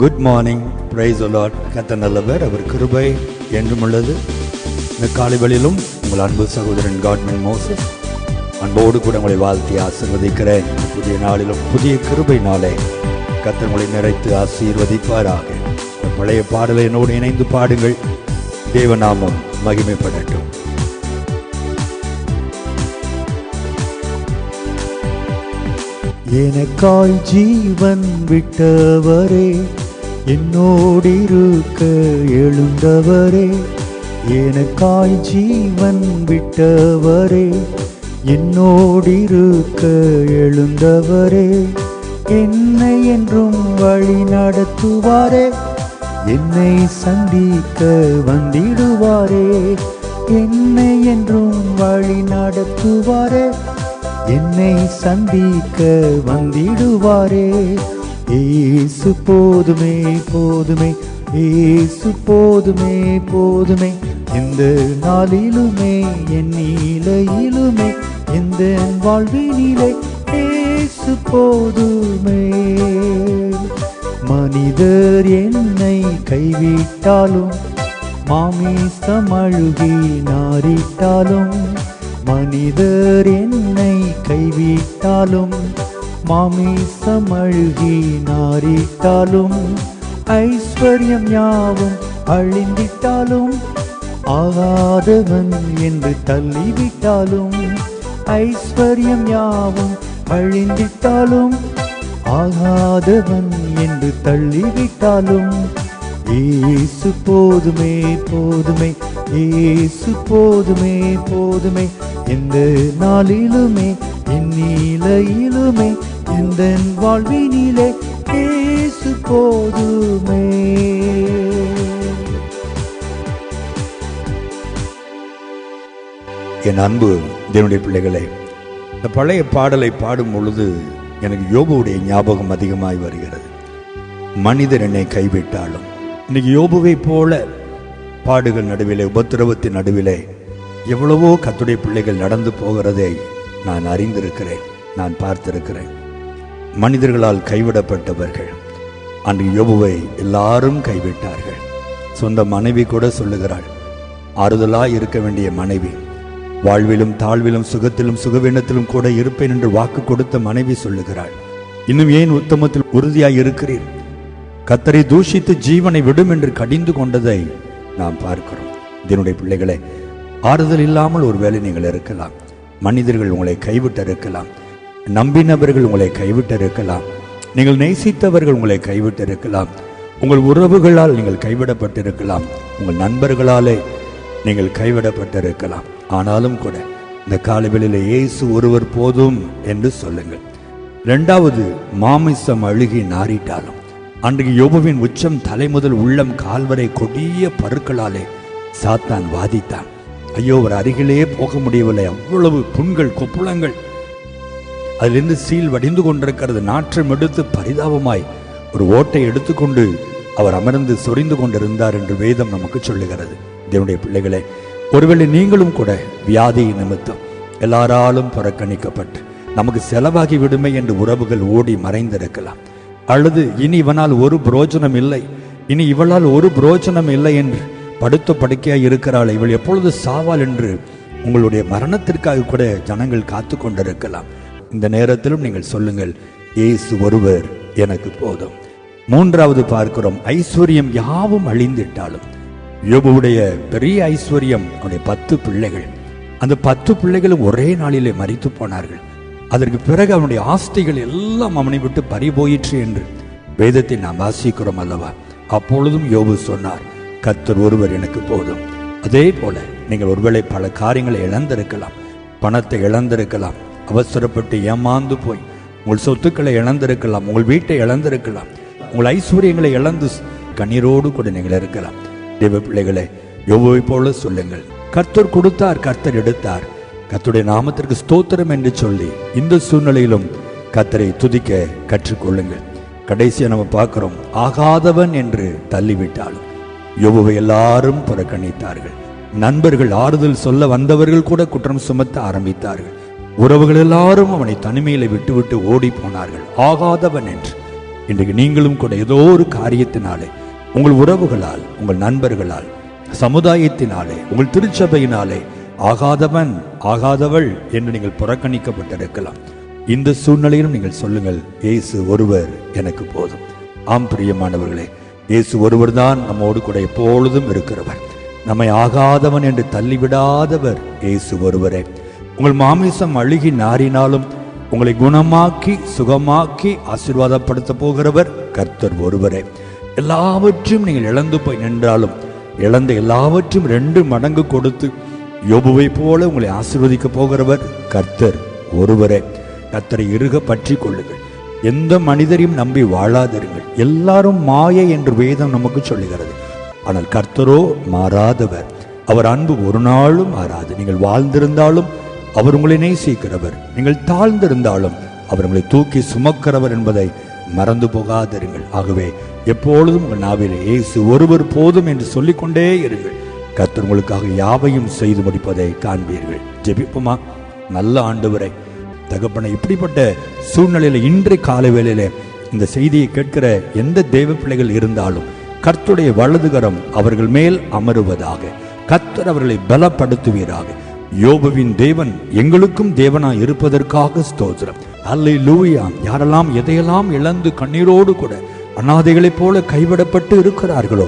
Good morning, praise the Lord. கர்த்தர் நல்லவர், அவர் கிருபை என்றும் உள்ளது. இந்த காலைவெளியிலும் உங்கள் அன்பு சகோதரன் காட்மன் மோசஸ் அன்போடு கூட உங்களை வாழ்த்தி ஆசீர்வதிக்கிறேன். புதிய நாளிலும் புதிய கிருபை நாளே கர்த்தர் உங்களை நிறைத்து ஆசீர்வதிப்பாராக. பழைய பாடலை என்னோடு இணைந்து பாடுங்கள். தேவநாமம் மகிமைப்படட்டும். எனக்காய் ஜீவன் விட்டவரே, என்னோடிருக்க எழுந்தவரே. எனக்காய் ஜீவன் விட்டவரே, என்னோடிருக்க எழுந்தவரே. என்னை என்றும் வழி நடத்துவாரே, என்னை சந்திக்க வந்திடுவாரே. என்னை என்றும் வழி நடத்துவாரே, என்னை சந்திக்க வந்திடுவாரே. ஏசு போதுமே போதுமே, ஏசு போதுமே போதுமே. எந்த நாளிலுமே என் நிலையிலுமே, எந்த வாழ்வினிலே ஏசு போதுமே. மனிதர் என்னை கைவிட்டாலும், மாமிசம் அழுகி நாரிட்டாலும், மனிதர் என்னை கைவிட்டாலும், மாமிசம் அழுகி நாரிட்டாலும், ஐஸ்வர்யம் யாவும் அழிந்திட்டாலும், ஆகாதவன் என்று தள்ளிவிட்டாலும், ஐஸ்வர்யம் யாவும் அழிந்திட்டாலும், ஆகாதவன் என்று தள்ளிவிட்டாலும், ஏசு போதுமே போதுமே, ஏசு போதுமே போதுமே. எந்த நாளிலுமே என் நிலையிலுமே, எந்த வாழ்வினிலே ஏசு போதுமே. என் அன்பு தேவனுடைய பிள்ளைகளே, இந்த பழைய பாடலை பாடும் பொழுது எனக்கு யோபுடைய ஞாபகம் அதிகமாய் வருகிறது. மனிதர் என்னை கைவிட்டாலும், இன்னைக்கு யோபுவை போல பாடுகள் நடுவிலே, உபத்திரவத்தின் நடுவிலே எவ்வளவோ கர்த்தருடைய பிள்ளைகள் நடந்து போகிறதை நான் அறிந்திருக்கிறேன், நான் பார்த்திருக்கிறேன். மனிதர்களால் கைவிடப்பட்டவர்கள். அன்று யோபுவை எல்லாரும் கைவிட்டார்கள். சொந்த மனைவி கூட சொல்லுகிறாள், ஆறுதலாய் இருக்க வேண்டிய மனைவி, வாழ்விலும் தாழ்விலும் சுகத்திலும் சுகவீனத்திலும் கூட இருப்பேன் என்று வாக்கு கொடுத்த மனைவி சொல்லுகிறாள், இன்னும் ஏன் உத்தமத்தில் உறுதியாய் இருக்கிறீர்? கர்த்தரை தூஷித்து ஜீவனை விடும் என்று கடிந்து கொண்டதை நாம் பார்க்கிறோம். இதனுடைய பிள்ளைகளே, ஆறுதல் இல்லாமல் ஒருவேளை நீங்கள் இருக்கலாம். மனிதர்கள் உங்களை கைவிட்டு இருக்கலாம், நம்பினவர்கள் உங்களை கைவிட்டு இருக்கலாம், நீங்கள் நேசித்தவர்கள் உங்களை கைவிட்டு இருக்கலாம், உங்கள் உறவுகளால் நீங்கள் கைவிடப்பட்டிருக்கலாம், உங்கள் நண்பர்களாலே நீங்கள் கைவிடப்பட்டிருக்கலாம். ஆனாலும் கூட இந்த காலவெளியில் இயேசு ஒருவர் போதும் என்று சொல்லுங்கள். இரண்டாவது, மாமிசம் அழுகி நாரிட்டாலும், அன்றைக்கு யோபுவின் உச்சம் தலைமுதல் உள்ளம் கால்வரை கொடிய பருக்களாலே சாத்தான் வாதித்தான். ஐயோ, ஒரு அருகிலே போக முடியவில்லை, அவ்வளவு புண்கள் கொப்புளங்கள், அதிலிருந்து சீல் வடிந்து கொண்டிருக்கிறது. நாற்றம் எடுத்து பரிதாபமாய் ஒரு ஓட்டை எடுத்துக்கொண்டு அவர் அமர்ந்து சொரிந்து கொண்டிருந்தார் என்று வேதம் நமக்கு சொல்லுகிறது. தேவனுடைய பிள்ளைகளே, ஒருவேளை நீங்களும் கூட வியாதி நிமித்தம் எல்லாராலும் புறக்கணிக்கப்பட்டு நமக்கு செலவாகி விடுமை என்று உறவுகள் ஓடி மறைந்திருக்கலாம். அல்லது இனி இவனால் ஒரு புரோஜனம் இல்லை, இனி இவளால் ஒரு புரோஜனம் இல்லை என்று படுத்த படுக்கையாய் இருக்கிறாள், இவள் எப்பொழுது சாவாள் என்று உங்களுடைய மரணத்திற்காக கூட ஜனங்கள் காத்து கொண்டிருக்கலாம். இந்த நேரத்திலும் நீங்கள் சொல்லுங்கள், இயேசு ஒருவர் எனக்கு போதும். மூன்றாவது பார்க்கிறோம், ஐஸ்வர்யம் யாவும் அழிந்திட்டாலும். யோபுவுடைய பெரிய ஐஸ்வர்யம் அவனுடைய 10 பிள்ளைகள். அந்த 10 பிள்ளைகளும் ஒரே நாளிலே மரித்து போனார்கள். அதற்கு பிறகு அவனுடைய ஆஸ்திகள் எல்லாம் அவனை விட்டு பறிபோயிற்று என்று வேதத்தை நாம் வாசிக்கிறோம் அல்லவா? அப்பொழுதும் யோபு சொன்னார், கர்த்தர் ஒருவர் எனக்கு போதும். அதே போல நீங்கள் ஒருவேளை பல காரியங்களை இழந்திருக்கலாம், பணத்தை இழந்திருக்கலாம், அவசரப்பட்டு ஏமாந்து போய் உங்கள் சொத்துக்களை இழந்திருக்கலாம், உங்கள் வீட்டை இழந்திருக்கலாம், உங்கள் ஐஸ்வர்யங்களை இழந்து கண்ணீரோடு கூட நீங்கள் இருக்கலாம். தேவ பிள்ளைகளே, யோபுவை போல சொல்லுங்கள், கர்த்தர் கொடுத்தார், கர்த்தர் எடுத்தார், கர்த்தருடைய நாமத்திற்கு ஸ்தோத்திரம் என்று சொல்லி இந்த சூழ்நிலையிலும் கர்த்தரை துதிக்க கற்றுக்கொள்ளுங்கள். கடைசியா நம்ம பார்க்கிறோம், ஆகாதவன் என்று தள்ளிவிட்டாலும் யோபுவை எல்லாரும் புறக்கணித்தார்கள். நண்பர்கள், ஆறுதல் சொல்ல வந்தவர்கள் கூட குற்றம் சுமத்த ஆரம்பித்தார்கள். உறவுகள் எல்லாரும் அவனை தனிமையில விட்டுவிட்டு ஓடி போனார்கள். ஆகாதவன் என்று இன்றைக்கு நீங்களும் கூட ஏதோ ஒரு காரியத்தினாலே, உங்கள் உறவுகளால், உங்கள் நண்பர்களால், சமுதாயத்தினாலே, உங்கள் திருச்சபையினாலே ஆகாதவன் ஆகாதவள் என்று நீங்கள் புறக்கணிக்கப்பட்டிருக்கலாம். இந்த சூழ்நிலையிலும் நீங்கள் சொல்லுங்கள், இயேசு ஒருவர் எனக்கு போதும். ஆம் பிரியமானவர்களே, இயேசு ஒருவர் தான் நம்மோடு கூட எப்பொழுதும் இருக்கிறவர். நம்மை ஆகாதவன் என்று தள்ளிவிடாதவர் இயேசு ஒருவரே. உங்கள் மாமிசம் அழுகி நாறினாலும் உங்களை குணமாக்கி சுகமாக்கி ஆசீர்வாதப்படுத்த போகிறவர் கர்த்தர் ஒருவரே. எல்லாவற்றையும் நீங்கள் இழந்து போய் நின்றாலும் இழந்த எல்லாவற்றையும் 2 மடங்கு கொடுத்து யோபுவை போல உங்களை ஆசீர்வதிக்க போகிறவர் கர்த்தர் ஒருவரே. கர்த்தரை இறுக பற்றி கொள்ளுங்கள். எந்த மனிதரையும் நம்பி வாழாதிருங்கள். எல்லாரும் மாயை என்று வேதம் நமக்கு சொல்லுகிறது. ஆனால் கர்த்தரோ மாறாதவர். அவர் அன்பு ஒரு நாளும் மாறாது. நீங்கள் வாழ்ந்திருந்தாலும் அவர் உங்களை நேசிக்கிறவர், நீங்கள் தாழ்ந்திருந்தாலும் அவர் உங்களை தூக்கி சுமக்கிறவர் என்பதை மறந்து போகாதிருங்கள். ஆகவே எப்பொழுதும் உங்கள் நாவிலே இயேசு ஒருவர் போதும் என்று சொல்லிக்கொண்டே இருங்கள். கர்த்தர் உங்களுக்காக யாவையும் செய்து முடிப்பதை காண்பீர்கள். ஜெபிப்போமா? நல்ல ஆண்டவரே, தகப்பனை, இப்படிப்பட்ட சூழ்நிலையில இன்றைய காலை வேளையில இந்த செய்தியை கேட்கிற எந்த தேவ பிள்ளைகள் இருந்தாலும் கர்த்தருடைய வலதுகரம் அவர்கள் மேல் அமருவதாக. கர்த்தர் அவர்களை பலப்படுத்துவீராக. யோபுவின் தேவன் எங்களுக்கும் தேவனாய் இருப்பதற்காக ஸ்தோத்திரம். அல்லேலூயா. யாரெல்லாம் எதையெல்லாம் இழந்து கண்ணீரோடு கூட அநாதைகளைப் போல கைவிடப்பட்டு இருக்கிறார்களோ,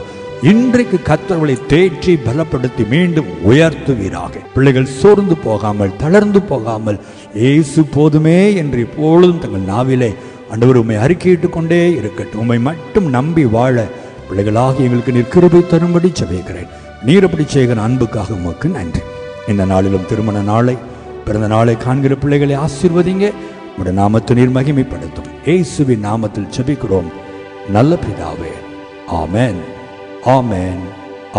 இன்றைக்கு கர்த்தர்களை தேற்றி பலப்படுத்தி மீண்டும் உயர்த்துவீராக. பிள்ளைகள் சோர்ந்து போகாமல், தளர்ந்து போகாமல், இயேசு போதுமே என்று எப்பொழுதும் தங்கள் நாவிலே ஆண்டவர் உம்மை அறிக்கையிட்டுக் கொண்டே இருக்கட்டும். உம்மை மட்டும் நம்பி வாழ பிள்ளைகளாக எங்களுக்கு நீர் கிருபை தரும்படி ஜெபிக்கிறேன். நீர் அப்படி செய்கிற அன்புக்காக உமக்கு நன்றி. இந்த நாளிலும் திருமண நாளை, பிறந்த நாளை காண்கிற பிள்ளைகளை ஆசீர்வதிங்க. உம்முடைய நாமத்தை நீர் மகிமைப்படுத்தும். இயேசுவின் நாமத்தில் ஜெபிக்கிறோம் நல்ல பிதாவே. ஆமென், ஆமென்,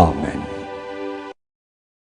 ஆமென்.